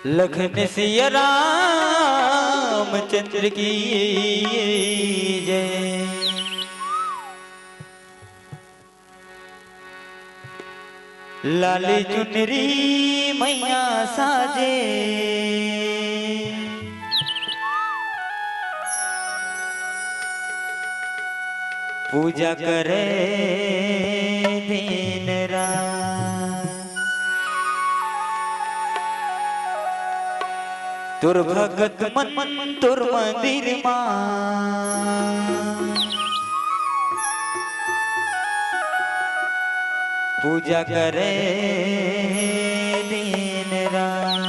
लखन सिया रामचंद्र की जय। लाली चुनरी मैया साजे, पूजा करे दिन रात। तुर भगत मन तुर मंदिर मां, पूजा करे दिन रात।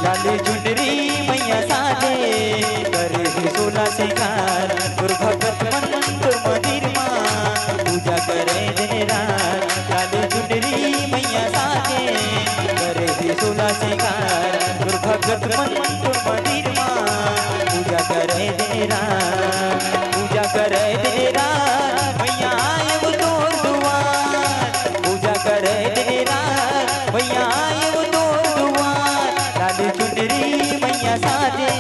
लाली चुनरी मैया साजे, करे सोला सिंगार। तुर भगत मन तुर मंदिर मां, पूजा करे दिन रात। लाली चुनरी मैया साजे, करे सोला सिंगार। तुर भगत मन तुर मंदिर मां, पूजा करे दिन रात। पूजा करे दिन रात मैया आए वो तोर दुआर। पूजा करे दिन रात मैया आए वो तोर दुआर। लाली चुनरी मैया साजे,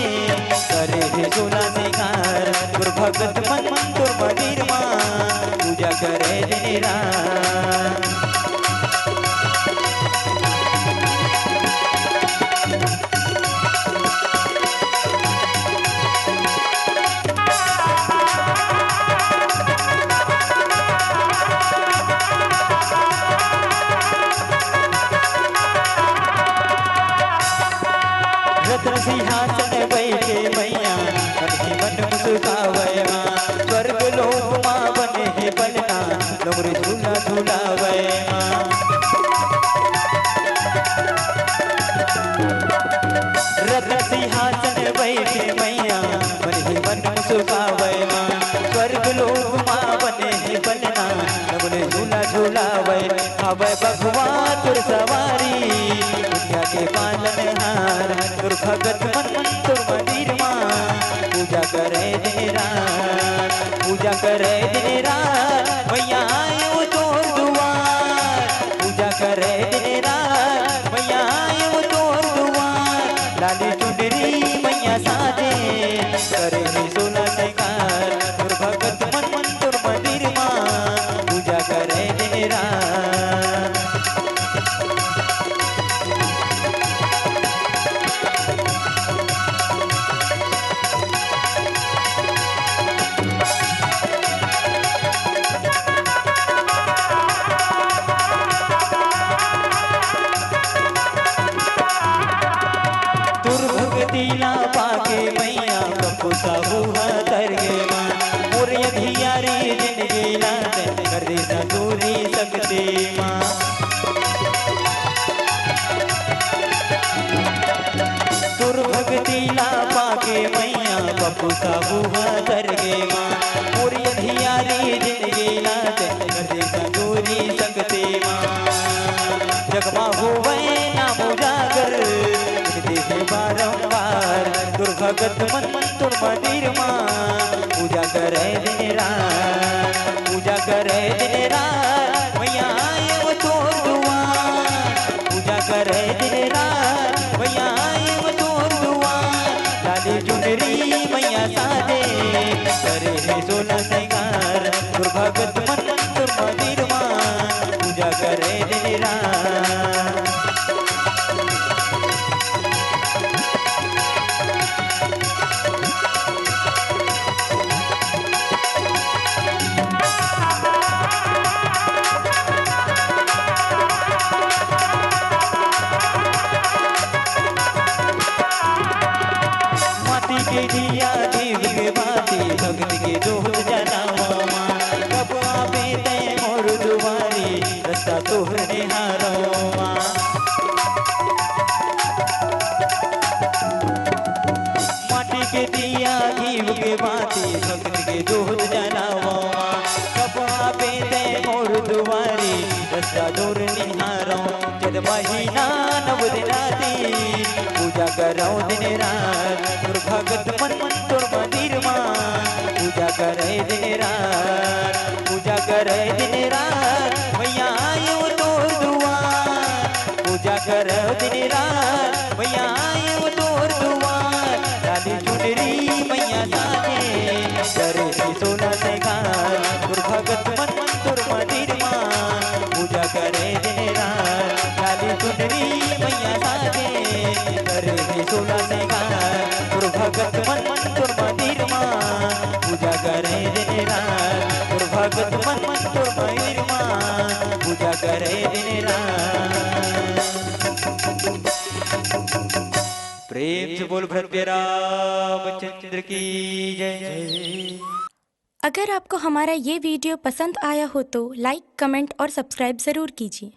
करे सोला सिंगार। तुर भगत मन तुर मंदिर मां, पूजा करे दिन रात। रत्न सिंहासन बैठे मैया, मन ही मन मुस्कावे मां। स्वर्ग लोक मां बने है पलना, डमरू झूला झूलावे मां। रत्न सिंहासन बैठे मैया, मन ही मन मुस्कावे मां। स्वर्ग लोक मां बने है पलना, डमरू झूला झूलावे। हवे भगवान तुर सवारी, दुनिया के पालनहार। तुर भगत मन तुर मंदिर मां, पूजा करे दिन रात। पूजा करे दिन रात मैया आए वो तोर दुआर। पूजा करे दिन रात मैया आए वो तोर दुआर। लाली चुनरी मैया साजे, करे सोला सिंगार। तुर भगत मन तुर मंदिर मां, पूजा करे दिन रात। भगतीला पाके मैया कपू साहू तर गे मां। मोर अधियारी जिंदगी लात कर दे दूरी सकते मां। तुर भगतीला पाके मैया कपू साहू तर गे मां। मोर अधियारी जिंदगी लात कर दे दूरी सकते मां। जगमा होवे नाम उजागर बारंबार। तुर भगत मन तुर मंदिर मां, पूजा करे दिन रात। पूजा करे दिन रात मैया आए वो तोर दुआर। पूजा करे दिन रात मैया आए वो तोर दुआर। लाली चुनरी मैया साजे, करे सोला सिंगार। तुर भगत मन तुर मंदिर मां, पूजा करे दिन रात। के बाती भक्त के जोत जलावा कब आपे दे मोर दुआरी रास्ता दूर निहारो जद महीना नव दिनाती पूजा करो दिन रात तुर भगत मन मन तुर मंदिर मां पूजा करे दिन रात पूजा करे दिन रात मैया आयो तोर दुआर पूजा करो दिन रात मैया आयो तोर दुआर लाली चुनरी मैया साजे करे सोना से घाट तुर भगत मन मन तुर मंदिर मां पूजा करे दिन रात लाली चुनरी मैया साजे करे सोना से घाट तुर भगत मन मन तुर मंदिर मां पूजा करे दिन रात तुर भगत मन मन तुर मंदिर मां पूजा करे दिन रात। प्रेम से बोल भृत्य रामचंद्र की जय। अगर आपको हमारा ये वीडियो पसंद आया हो तो लाइक, कमेंट और सब्सक्राइब ज़रूर कीजिए।